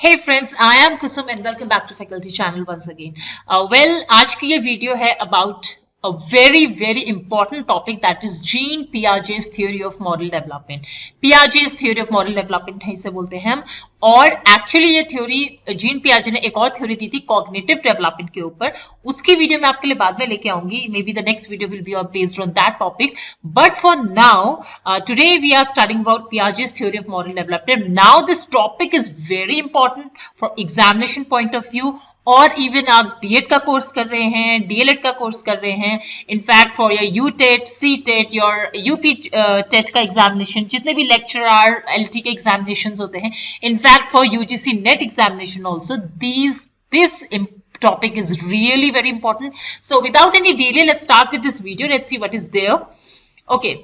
Hey friends, I am Kusum and welcome back to Faculty Channel once again. आज की ये video है about a very important topic that is Jean Piaget's theory of moral development. Piaget's theory of moral development है, इसे बोलते हैं हम. और एक्चुअली ये थ्योरी जीन पियाजे ने एक और थ्योरी दी थी कॉग्निटिव डेवलपमेंट के ऊपर. उसकी वीडियो मैं आपके लिए बाद में लेके आऊंगी. May be the next video will be based on that topic. But for now today we are studying about Piaget's theory of moral development. Now this topic is very important for examination point of view. और even आप BEd का course कर रहे हैं, DElEd का course कर रहे हैं, in fact for your UTET, C TET, your UP TET का एग्जामिनेशन, जितने भी लेक्चरर एलटी के एग्जामिनेशन होते हैं, in fact for UGC net examination also this topic is really very important. So without any delay, let's start with this video. Let's see what is there. Okay.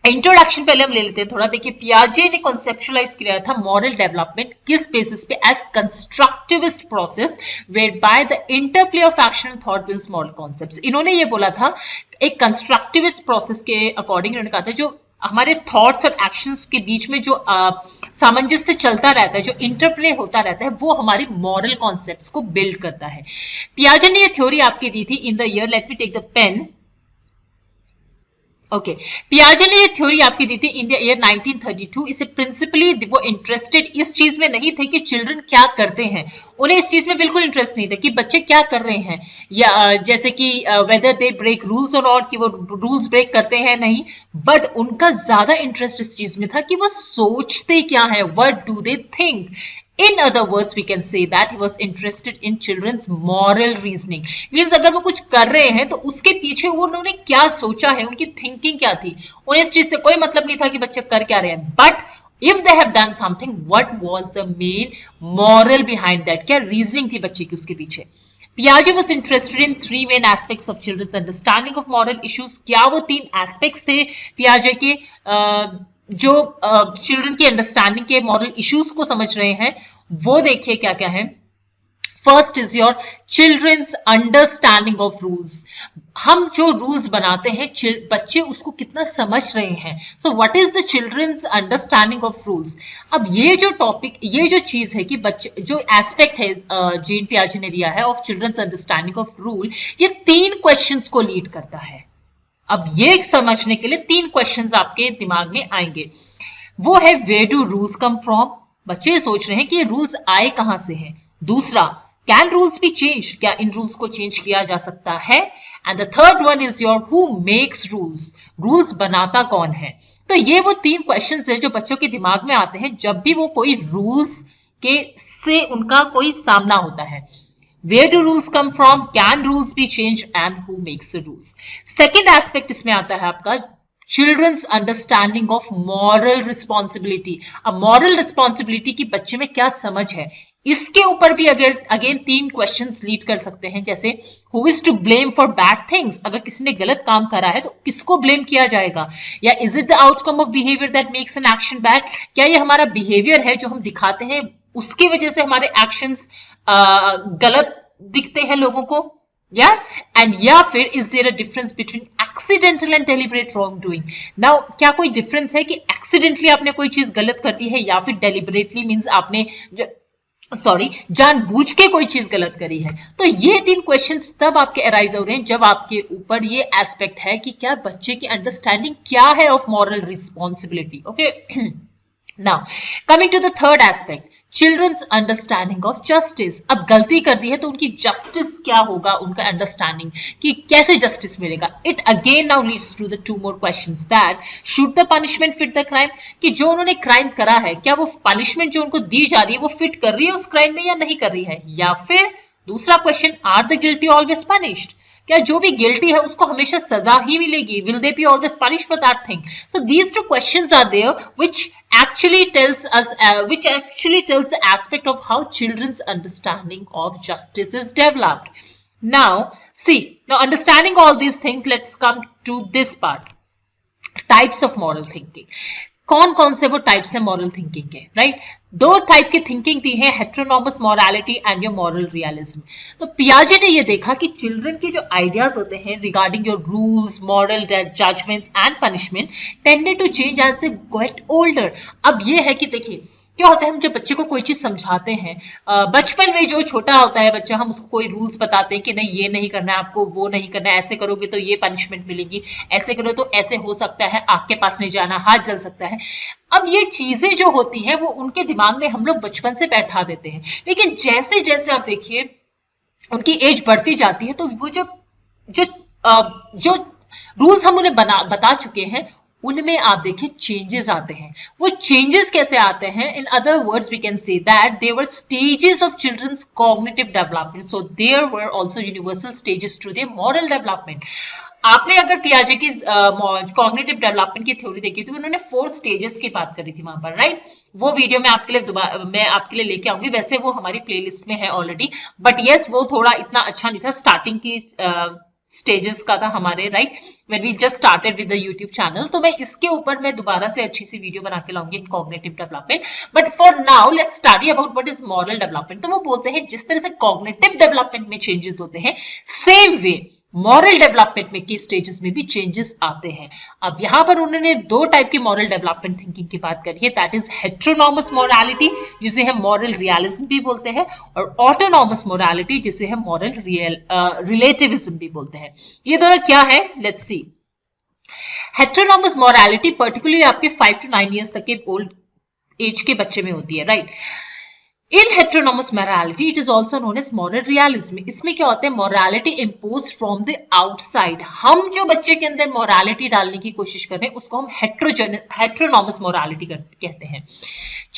Introduction पहले हम ले लेते हैं थोड़ा. देखिए, पियाजे ने कॉन्सेप्चुअलाइज किया था मॉरल डेवलपमेंट किस बेसिस पे? As constructivist process where by the interplay of action and thought builds moral concepts. इन्होंने ये बोला था एक कंस्ट्रक्टिविस्ट प्रोसेस के अकॉर्डिंग इन्होंने कहा था जो हमारे थॉट्स और एक्शंस के बीच में जो सामंजस्य चलता रहता है, जो इंटरप्ले होता रहता है, वो हमारी मॉरल कॉन्सेप्ट्स को बिल्ड करता है. पियाजे ने ये थ्योरी आपकी दी थी in the year, let me take the pen. Okay, पियाजे ने ये थ्योरी आपकी दी थी इन द ईयर 1932. इसे प्रिंसिपली वो इंटरेस्टेड इस चीज में नहीं थे कि चिल्ड्रन क्या करते हैं. उन्हें इस चीज में बिल्कुल इंटरेस्ट नहीं था कि बच्चे क्या कर रहे हैं, या जैसे कि वेदर दे ब्रेक रूल्स और नॉट, कि वो रूल्स ब्रेक करते हैं नहीं. बट उनका ज्यादा इंटरेस्ट इस चीज में था कि वो सोचते क्या है, what do they think. In other words, we can say that he was interested in children's moral reasoning. Means अगर वो कुछ कर रहे हैं तो उसके पीछे वो उन्होंने क्या सोचा है, उनकी थिंकिंग क्या थी. उन्हें इस चीज से कोई मतलब नहीं था कि बच्चे कर क्या रहे हैं. But if they have done something, what was the main moral behind that? क्या रीजनिंग थी बच्चे की उसके पीछे. Piaget was interested in three main aspects of children's understanding of moral issues. क्या वो तीन एस्पेक्ट्स थे Piaget के जो चिल्ड्रन की अंडरस्टैंडिंग के मॉरल इश्यूज को समझ रहे हैं? वो देखिए क्या क्या है. First is your children's understanding of rules. हम जो रूल्स बनाते हैं बच्चे उसको कितना समझ रहे हैं. So what is the children's understanding of rules. अब ये जो टॉपिक, ये जो चीज है कि बच्चे जो एस्पेक्ट है जीन पियाजे ने दिया है of children's understanding of rule, ये तीन क्वेश्चंस को लीड करता है. अब ये समझने के लिए तीन क्वेश्चंस आपके दिमाग में आएंगे. वो है where do rules come from. बच्चे सोच रहे हैं कि ये रूल्स आए कहां से हैं. दूसरा, कैन रूल्स बी चेंज, क्या इन रूल्स को चेंज किया जा सकता है. And the third one is your who makes rules. Rules बनाता कौन है. तो ये वो तीन क्वेश्चंस है जो बच्चों के दिमाग में आते हैं जब भी वो कोई रूल्स के से उनका कोई सामना होता है. Where do rules come from? Can rules be changed? And who makes the rules? Second aspect इसमें आता है आपका children's understanding of moral responsibility. अब moral responsibility की बच्चे में क्या समझ है, इसके ऊपर भी अगेन तीन क्वेश्चंस लीड कर सकते हैं. जैसे who is to blame for bad things. अगर किसी ने गलत काम करा है तो किसको ब्लेम किया जाएगा. या is it the outcome of behavior that makes an action bad. क्या ये हमारा बिहेवियर है जो हम दिखाते हैं उसकी वजह से हमारे एक्शंस गलत दिखते हैं लोगों को. या एंड या फिर is there a difference between accidental and deliberate wrong doing. Now क्या कोई डिफरेंस है कि एक्सीडेंटली आपने कोई चीज गलत कर दी है, या फिर डेलिबरेटली मींस आपने जानबूझ के कोई चीज गलत करी है. तो ये तीन क्वेश्चंस तब आपके अराइज हो रहे हैं जब आपके ऊपर ये एस्पेक्ट है कि क्या बच्चे की अंडरस्टैंडिंग क्या है of moral responsibility. Okay, now coming to the third aspect, children's understanding of justice. अब गलती कर दी है तो उनकी जस्टिस क्या होगा, उनका अंडरस्टैंडिंग कि कैसे जस्टिस मिलेगा. It again now leads to the two more questions that should the punishment fit the crime. कि जो उन्होंने क्राइम करा है क्या वो पनिशमेंट जो उनको दी जा रही है वो फिट कर रही है उस क्राइम में या नहीं कर रही है. या फिर दूसरा question, are the guilty always punished. क्या जो भी गिल्टी है उसको हमेशा सजा ही मिलेगी. Will they be always punish for that thing. So these two questions are there which actually tells the aspect of how children's understanding of justice is developed. Now understanding all these things, let's come to this part, types of moral thinking. कौन कौन से वो types है moral thinking के. Right, दो type की thinking दी है, heteronomous morality and your moral realism. तो पियाजे ने ये देखा कि चिल्ड्रन के जो आइडियाज होते हैं regarding your rules, moral judgments and punishment tended to change as they get older. अब ये है कि देखिए क्या होता है, हम जब बच्चे को कोई चीज समझाते हैं, बचपन में जो छोटा होता है बच्चा, हम उसको कोई रूल्स बताते हैं कि नहीं ये नहीं करना है आपको, वो नहीं करना है, ऐसे करोगे तो ये पनिशमेंट मिलेगी, ऐसे करो तो ऐसे हो सकता है, आग के पास नहीं जाना, हाथ जल सकता है। अब ये चीजें जो होती हैं वो उनके दिमाग में हम लोग बचपन से बैठा देते हैं, लेकिन जैसे जैसे आप देखिए उनकी एज बढ़ती जाती है, तो वो जो जो रूल्स हम उन्हें बता चुके हैं, उनमें आप देखिए चेंजेस आते हैं। वो चेंजेस कैसे आते हैं? In other words we can say that there were stages of children's cognitive development, so there were also universal stages to their moral development. आपने अगर पियाजे की कॉग्निटिव डेवलपमेंट की थ्योरी देखी तो उन्होंने 4 स्टेजेस की बात करी थी वहां पर, राइट? वो वीडियो मैं आपके लिए लेके आऊंगी, वैसे वो हमारी प्लेलिस्ट में है ऑलरेडी, बट यस वो थोड़ा इतना अच्छा नहीं था, स्टार्टिंग की स्टेजेस का था हमारे, right, when we just started with the YouTube channel. तो मैं इसके ऊपर मैं दोबारा से अच्छी सी वीडियो बना के लाऊंगी in cognitive development, but for now let's study about what is moral development. तो वो बोलते हैं जिस तरह से कॉग्निटिव डेवलपमेंट में चेंजेस होते हैं, सेम वे मॉरल डेवलपमेंट में के स्टेजेस में भी चेंजेस आते हैं। अब यहां पर उन्होंने 2 टाइप की मॉरल डेवलपमेंट थिंकिंग की बात करी है, दैट इज हेटेरोनॉमस मोरालिटी जिसे हम मॉरल रियलिज्म भी बोलते हैं, और ऑटोनॉमस मोरालिटी जिसे हम मॉरल रिलेटिविज्म भी बोलते हैं। ये दोनों क्या है, लेट्स सी। हेटेरोनॉमस मोरालिटी पर्टिकुलरली आपके 5 to 9 ईयर्स तक के ओल्ड एज के बच्चे में होती है, right? In heteronomous morality, it is also known as moral realism. इसमें क्या होता है? Morality imposed from the outside. हम जो बच्चे के अंदर morality डालने की कोशिश कर रहे हैं उसको हम heteronomous morality कहते हैं।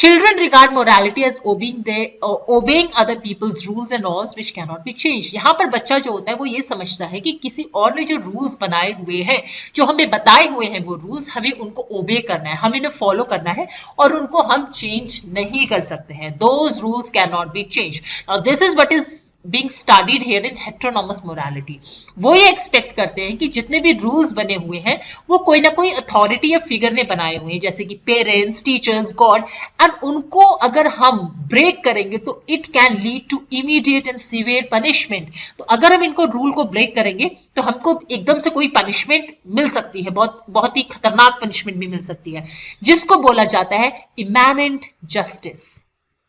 Children regard morality as obeying other people's rules and laws which cannot be changed. यहाँ पर बच्चा जो होता है वो ये समझता है कि किसी और ने जो रूल्स बनाए हुए हैं, जो हमें बताए हुए हैं, वो रूल्स हमें उनको ओबे करना है, हमें इन्हें फॉलो करना है, और उनको हम चेंज नहीं कर सकते हैं। Those rules cannot be changed. Now this is what is being studied here in heteronomous morality. वो ये एक्सपेक्ट करते हैं कि जितने भी रूल्स बने हुए हैं वो कोई ना कोई अथॉरिटी या फिगर ने बनाए हुए हैं, जैसे कि पेरेंट्स, टीचर्स, गॉड, एंड उनको अगर हम ब्रेक करेंगे तो it can lead to immediate and severe punishment. तो अगर हम इनको रूल को ब्रेक करेंगे तो हमको एकदम से कोई पनिशमेंट मिल सकती है, बहुत ही खतरनाक पनिशमेंट भी मिल सकती है, जिसको बोला जाता है इमैनेंट जस्टिस।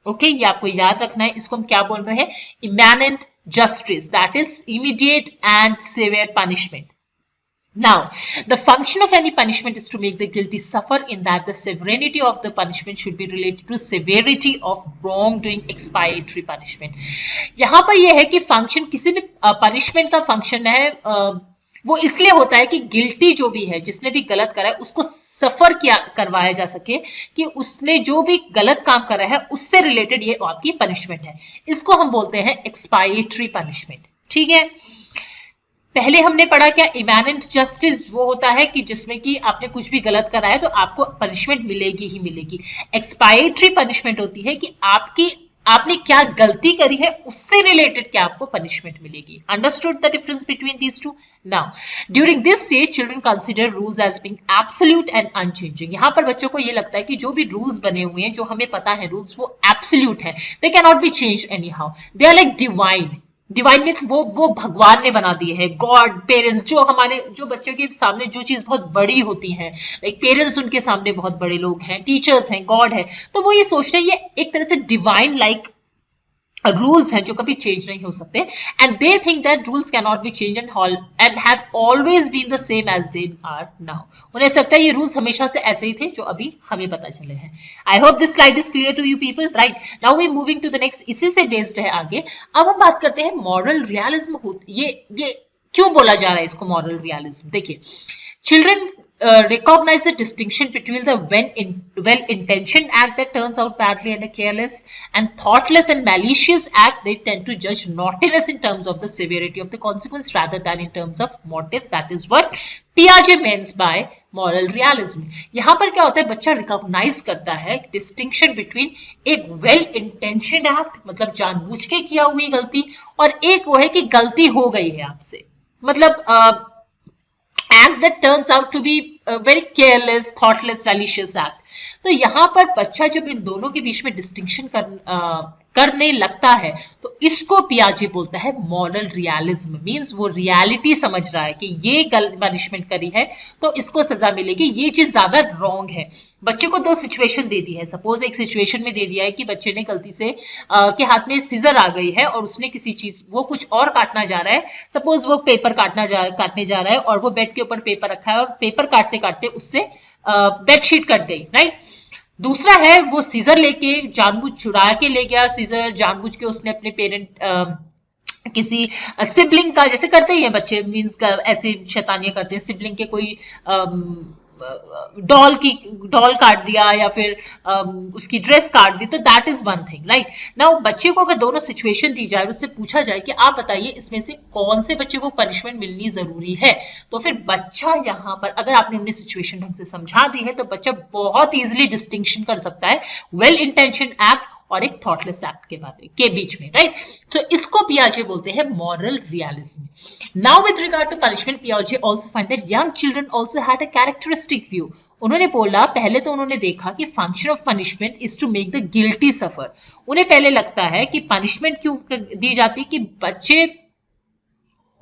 ओके, ये आपको याद रखना है। इसको हम क्या बोल रहे हैं? Immanent justice, that is immediate and severe punishment. Now, the function of any punishment is to make the guilty suffer, in that the severity of the punishment should be related to severity of wrongdoing, expiatory punishment. यहाँ पर यह है कि function, किसी भी punishment का function है, वो इसलिए होता है कि गिल्टी जो भी है, जिसने भी गलत करा है, उसको सफर करवाया जा सके कि उसने जो भी गलत काम करा है उससे रिलेटेड ये आपकी पनिशमेंट है। इसको हम बोलते हैं एक्सपायरेटरी पनिशमेंट। ठीक है, पहले हमने पढ़ा क्या, इमैनेंट जस्टिस वो होता है कि जिसमें कि आपने कुछ भी गलत करा है तो आपको पनिशमेंट मिलेगी ही मिलेगी। एक्सपायरेटरी पनिशमेंट होती है कि आपने क्या गलती करी है उससे रिलेटेड क्या आपको पनिशमेंट मिलेगी। Understood the difference between these two? Now during this stage children consider rules as being absolute and unchanging. यहाँ पर बच्चों को ये लगता है कि जो भी रूल्स बने हुए हैं, जो हमें पता है रूल्स, वो एब्सोल्यूट है, they can not be change anyhow, they are like divine. Divine means वो भगवान ने बना दिए है, गॉड, पेरेंट्स, जो बच्चों के सामने जो चीज बहुत बड़ी होती है, लाइक पेरेंट्स उनके सामने बहुत बड़े लोग हैं, टीचर्स हैं, गॉड है, तो वो ये सोचते हैं ये एक तरह से डिवाइन लाइक रूल्स हैं जो कभी चेंज नहीं हो सकते, and they think that rules can not be change and have always been the same as they are now. उन्हें लगता है ये रूल्स हमेशा से ऐसे ही थे जो अभी हमें पता चले हैं। I hope this slide is clear to you people, right? Now we moving to the next, इसी से बेस्ड है आगे। अब हम बात करते हैं मॉरल रियलिज्म। ये क्यों बोला जा रहा है इसको मॉरल रियलिज्म? देखिए, children recognize the distinction between the well-intentioned act that turns out badly and a careless and thoughtless and malicious act. They tend to judge naughtiness in terms of the severity of the consequence rather than in terms of motives. That is what Piaget means by moral realism. यहाँ पर क्या होता है, बच्चा recognise करता है distinction between एक well intentioned act, मतलब जानबूझ के किया हुई गलती, और एक वो है कि गलती हो गई है आपसे, मतलब act that turns out to be a very careless, thoughtless, malicious act. तो यहाँ पर बच्चा जब इन दोनों के बीच में डिस्टिंक्शन करने लगता है, तो इसको पियाजे बोलता है मॉरल रियलिज्म। मींस वो रियलिटी समझ रहा है कि ये गलत पनिशमेंट करी है तो इसको सजा मिलेगी, ये चीज ज्यादा रॉन्ग है। बच्चे को दो सिचुएशन दे दी है, सपोज एक सिचुएशन में दे दिया है कि बच्चे ने गलती से के हाथ में सीजर आ गई है और उसने किसी चीज, वो कुछ और काटना जा रहा है, सपोज वो पेपर काटने जा रहा है और वो बेड के ऊपर पेपर रखा है और पेपर काटते काटते उससे बेडशीट कट गई, राइट। दूसरा है वो सीजर लेके जानबूझ चुरा के ले गया सीजर, जानबूझ के उसने अपने किसी सिबलिंग का, जैसे करते ही हैं बच्चे, मींस का ऐसे शैतानियां करते हैं, सिबलिंग के कोई डॉल काट दिया या फिर उसकी ड्रेस काट दी, तो that is one thing, right. Now बच्चे को अगर दोनों सिचुएशन दी जाए, उससे पूछा जाए कि आप बताइए इसमें से कौन से बच्चे को पनिशमेंट मिलनी जरूरी है, तो फिर बच्चा यहाँ पर, अगर आपने उन्हें सिचुएशन ढंग से समझा दी है, तो बच्चा बहुत इजीली डिस्टिंक्शन कर सकता है वेल इंटेंशन एक्ट और एक थॉटलेस एक्ट के बीच में, राइट। तो इसको पियाजे बोलते हैं moral realism. Now with regard to punishment, पियाजे also find that young children also had a characteristic view. उन्होंने बोला, पहले तो उन्होंने देखा कि function of punishment is to make the guilty suffer. उन्हें पहले लगता है कि पनिशमेंट क्यों दी जाती, कि बच्चे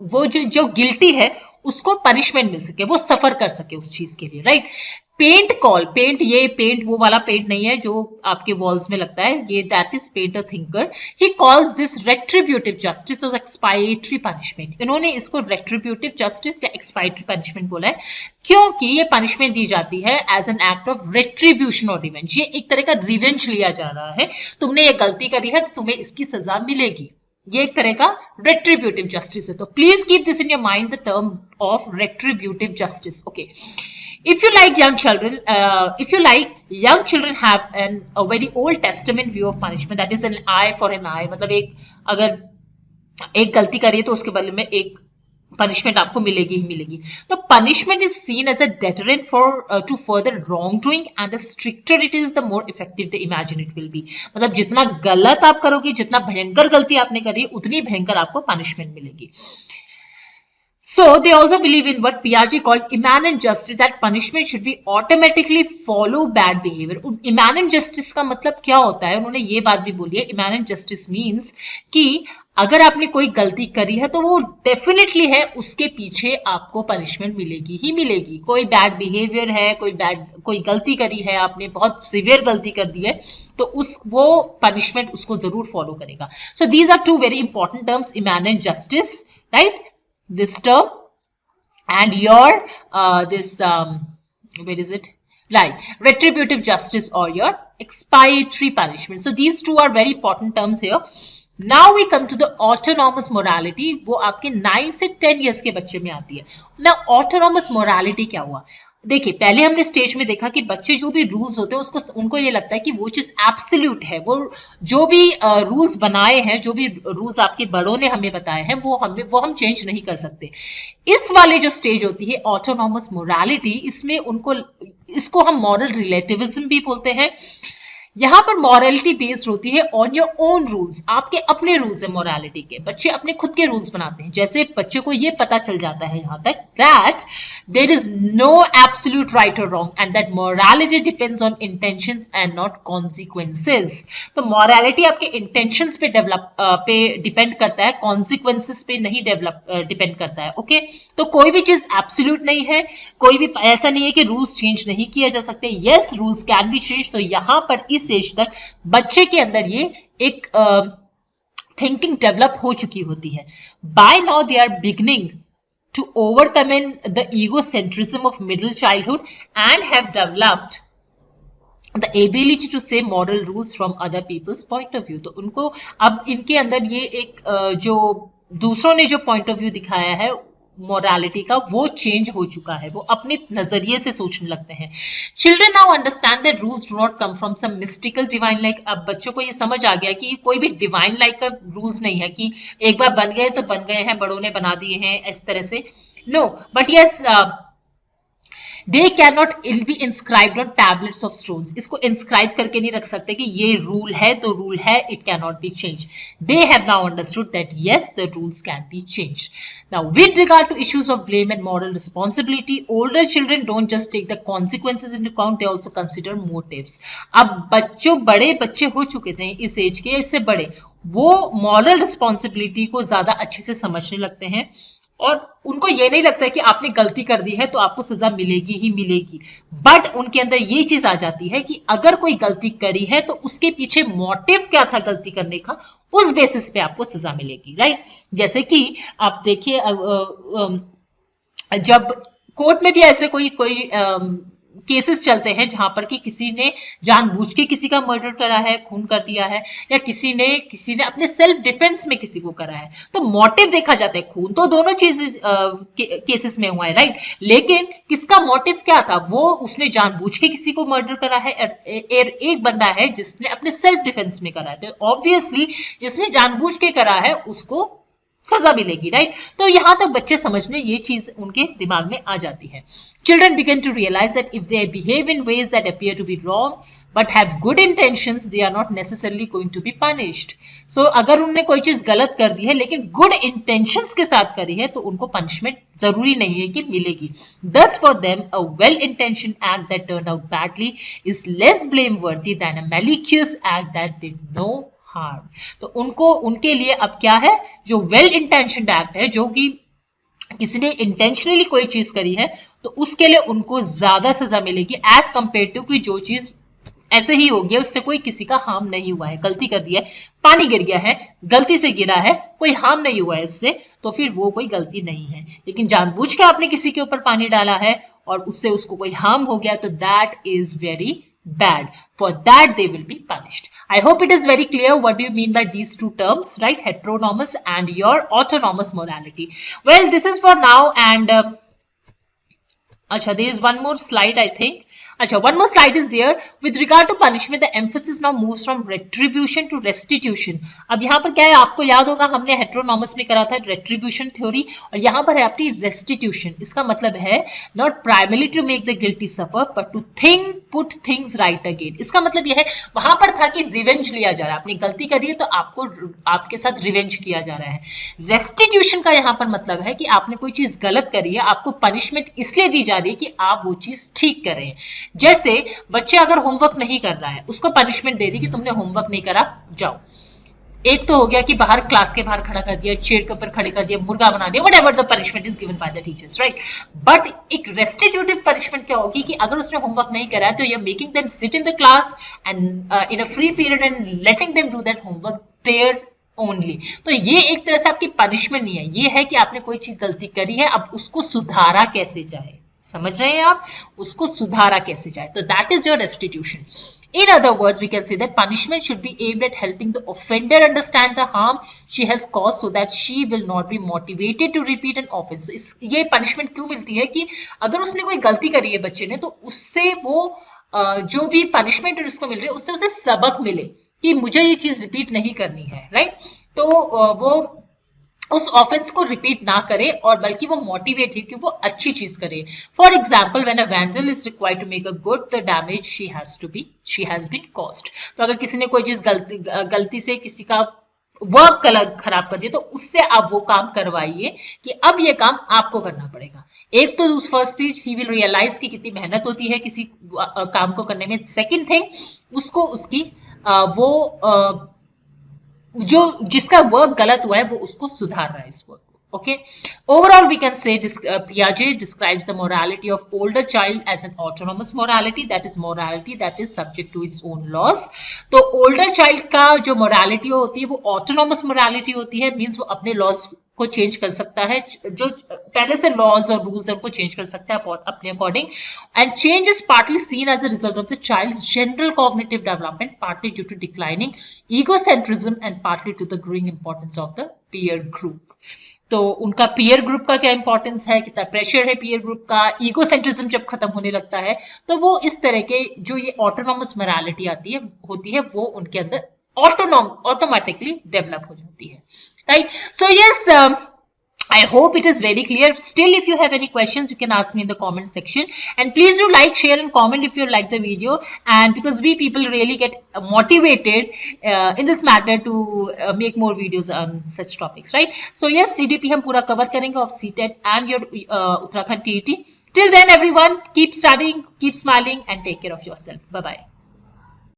वो जो गिल्टी है उसको पनिशमेंट मिल सके, वो सफर कर सके उस चीज के लिए, राइट। पेंट वो वाला पेंट नहीं है जो आपके वॉल्स में लगता है, ये that is paint a thinker. He calls this retributive justice और एक्सपायटरी पनिशमेंट। इन्होंने इसको रेट्रिब्यूटिव जस्टिस या एक्सपायटरी पनिशमेंट बोला है, क्योंकि ये पनिशमेंट दी जाती है as an act of retribution और रिवेंज। ये एक तरह का रिवेंज लिया जा रहा है, तुमने ये गलती करी है तो तुम्हें इसकी सजा मिलेगी, ये एक तरह का रेट्रिब्यूटिव जस्टिस है। तो please keep this in your mind, the term of retributive justice, okay. If you like young children, have a very Old Testament view of punishment, that is an eye for an eye. मतलब अगर एक गलती करिए तो उसके बदले में एक पनिशमेंट आपको मिलेगी ही मिलेगी। तो punishment is seen as a deterrent to further wrong doing, and the stricter it is the more effective the imagine it will be. मतलब जितना गलत आप करोगे, जितना भयंकर गलती आपने करी, उतनी भयंकर आपको पनिशमेंट मिलेगी। So they also believe in what Piaget called immanent justice, that punishment should be automatically follow bad behavior. Immanent justice का मतलब क्या होता है, उन्होंने ये बात भी बोली है। immanent justice means कि अगर आपने कोई गलती करी है तो वो डेफिनेटली है, उसके पीछे आपको पनिशमेंट मिलेगी ही मिलेगी। कोई बैड बिहेवियर है, कोई गलती करी है, आपने बहुत सीवियर गलती कर दी है, तो वो पनिशमेंट उसको जरूर फॉलो करेगा। So these are two very important terms, immanent justice, right? This term and your where is it, right, retributive justice or your expiatory punishment. So these two are very important terms here. Now we come to the autonomous morality. वो आपके 9 से 10 years के बच्चे में आती है। Now autonomous morality क्या हुआ, देखिए पहले हमने स्टेज में देखा कि बच्चे जो भी रूल्स होते हैं उनको ये लगता है कि वो चीज एब्सोल्यूट है, वो जो भी रूल्स बनाए हैं, जो भी रूल्स आपके बड़ों ने हमें बताए हैं, वो हम चेंज नहीं कर सकते। इस वाले जो स्टेज होती है ऑटोनॉमस मोरालिटी, इसमें इसको हम मॉरल रिलेटिविज्म भी बोलते हैं। यहां पर मॉरलिटी बेस्ड होती है ऑन योर ओन रूल्स, आपके अपने रूल्स है मॉरलिटी के। बच्चे अपने खुद के रूल्स बनाते हैं। जैसे बच्चे को ये पता चल जाता है यहां तक that there is no absolute right और wrong and that morality depends on intentions and not consequences. तो मॉरलिटी आपके इंटेंशंस पे डिपेंड करता है, कॉन्सिक्वेंसेस पे नहीं डिपेंड करता है, ओके। तो कोई भी चीज एब्सोल्यूट नहीं है, कोई भी ऐसा नहीं है कि रूल्स चेंज नहीं किए जा सकते। Yes, rules can be change. तो यहां पर इस एज तक बच्चे के अंदर ये एक थिंकिंग डेवलप हो चुकी होती है। By now they are beginning to overcome in the egocentrism of middle childhood and have developed the ability to see moral rules from other people's point of view. तो उनको अब इनके अंदर ये एक जो दूसरों ने जो पॉइंट ऑफ व्यू दिखाया है मोरालिटी का, वो चेंज हो चुका है, वो अपने नजरिए से सोचने लगते हैं। Children now understand that rules do not come from some mystical divine like. अब बच्चों को ये समझ आ गया कि कोई भी डिवाइन लाइक का रूल्स नहीं है कि एक बार बन गए तो बन गए हैं, बड़ों ने बना दिए हैं इस तरह से। No, but yes they can not be inscribed on tablets of stones, इसको इंस्क्राइब करके नहीं रख सकते कि ये रूल है तो रूल है, it can not be change. They have now understood that yes the rules can be change. Now with regard to issues of blame and moral responsibility, older children don't just take the consequences in account, they also consider motives. अब बड़े बच्चे हो चुके थे इस as के, इससे बड़े, वो मॉरल रिस्पॉन्सिबिलिटी को ज्यादा अच्छे से समझने लगते हैं और उनको ये नहीं लगता है कि आपने गलती कर दी है तो आपको सजा मिलेगी ही मिलेगी. बट उनके अंदर ये चीज आ जाती है कि अगर कोई गलती करी है तो उसके पीछे मोटिव क्या था गलती करने का, उस बेसिस पे आपको सजा मिलेगी. राइट. जैसे कि आप देखिए जब कोर्ट में भी ऐसे कोई केसेस चलते हैं जहां पर कि किसी ने जानबूझ के किसी का मर्डर करा है, खून कर दिया है, या किसी ने अपने सेल्फ डिफेंस में किसी को करा है, तो मोटिव देखा जाता है. खून तो दोनों चीज केसेस में हुआ है. राइट. लेकिन किसका मोटिव क्या था, वो उसने जानबूझ के किसी को मर्डर करा है, एक बंदा है जिसने अपने सेल्फ डिफेंस में करा है. तो ऑब्वियसली जिसने जानबूझ के करा है उसको सजा मिलेगी. राइट. तो यहां तक बच्चे समझने, ये चीज उनके दिमाग में आ जाती है. Children begin to realise that if they behave in ways that appear to be wrong but have good intentions, they are not necessarily going to be punished. So अगर उन्होंने कोई चीज गलत कर दी है लेकिन गुड इंटेंशंस के साथ करी है तो उनको पनिशमेंट जरूरी नहीं है कि मिलेगी. Thus for them a well-intentioned act that turned out badly is less blameworthy than a malicious act that did no harm. तो उनके लिए अब क्या है, जो वेल इंटेंशनड एक्ट है, जो कि किसी ने इंटेंशनली कोई चीज करी है, तो उसके लिए उनको ज्यादा सजा मिलेगी एज कंपेयर टू कि जो चीज ऐसे ही हो गया, उससे कोई किसी का हार्म नहीं हुआ है. गलती कर दी है, पानी गिर गया है, गलती से गिरा है, कोई हार्म नहीं हुआ है उससे, तो फिर वो कोई गलती नहीं है. लेकिन जानबूझ के आपने किसी के ऊपर पानी डाला है और उससे उसको कोई हार्म हो गया, तो that is very bad. For that they will be punished. I hope it is very clear what do you mean by these two terms, right? Heteronomous and your autonomous morality. Well, this is for now, and there is one more slide, I think. One more slide is there. With regard to punishment, the emphasis now moves from retribution to restitution. अब यहाँ पर क्या है, आपको याद होगा हमने heteronomous में करा था retribution theory, और यहाँ पर है आपकी restitution. इसका मतलब है not primarily to make the guilty suffer, but to put things right again. इसका मतलब यह है, वहां पर था कि revenge लिया जा रहा है, आपने गलती करी है तो आपको आपके साथ revenge किया जा रहा है. restitution का यहाँ पर मतलब है कि आपने कोई चीज गलत करी है, आपको punishment इसलिए दी जा रही है कि आप वो चीज ठीक करें. जैसे बच्चे अगर होमवर्क नहीं कर रहा है, उसको पनिशमेंट दे दी कि तुमने होमवर्क नहीं करा, जाओ. एक तो हो गया कि बाहर क्लास के बाहर खड़ा कर दिया, चेयर के ऊपर खड़े कर दिया, मुर्गा बना दिया, whatever the punishment is given by the teachers, right. But एक रेस्टिट्यूटिव पनिशमेंट क्या होगी कि अगर उसने होमवर्क नहीं करा है तो you are making them sit in the class and in a free period and letting them do that homework there only. तो ये एक तरह से आपकी पनिशमेंट नहीं है, ये है कि आपने कोई चीज गलती करी है, अब उसको सुधारा कैसे जाए. समझ रहे हैं आप, उसको सुधारा कैसे जाए, तो that is your restitution. In other words, we can say that punishment should be aimed at helping the offender understand the harm she has caused so that she will not be motivated to repeat an offense. ये punishment क्यों मिलती है कि अगर उसने कोई गलती करी है बच्चे ने, तो उससे वो जो भी punishment उसको मिल रही है उससे उसे सबक मिले कि मुझे ये चीज रिपीट नहीं करनी है, राइट. तो वो उस ऑफेंस को रिपीट ना करे और बल्कि वो मोटिवेट है कि वो अच्छी चीज करे. For example, when a vandal is required to make a good the damage she has been caused. तो अगर किसी ने कोई चीज गलती से किसी का वर्क खराब कर दिया, तो उससे आप वो काम करवाइए कि अब ये काम आपको करना पड़ेगा. एक तो फर्स्ट चीज, ही विल रियलाइज कि कितनी मेहनत होती है किसी काम को करने में. सेकेंड थिंग, उसको उसकी जो जिसका वर्क गलत हुआ है वो उसको सुधार रहा है इस वर्क को. Okay. Overall, we can say Piaget describes the morality of older child as an autonomous morality, that is morality that is subject to its own laws. तो older child का जो morality होती है वो autonomous morality होती है, means वो अपने laws को चेंज कर सकता है, जो पहले से लॉज और रूल्स है उनको चेंज कर सकता है अपने according. And change is partly seen as a result of the child's general cognitive development, partly due to declining egocentrism and partly to the growing importance of the peer group. तो उनका peer group का क्या importance है, कितना pressure है peer group का, egocentrism जब खत्म होने लगता है, तो वो इस तरह के जो ये ऑटोनॉमस मोरालिटी होती है वो उनके अंदर ऑटोमेटिकली डेवलप हो जाती है, right. So yes, I hope it is very clear. Still, if you have any questions, you can ask me in the comment section. And please do like, share, and comment if you like the video. And because we people really get motivated in this matter to make more videos on such topics, right? So yes, CDP हम पूरा cover करेंगे of CTET and your Uttarakhand TET. Till then, everyone, keep studying, keep smiling, and take care of yourself. Bye bye.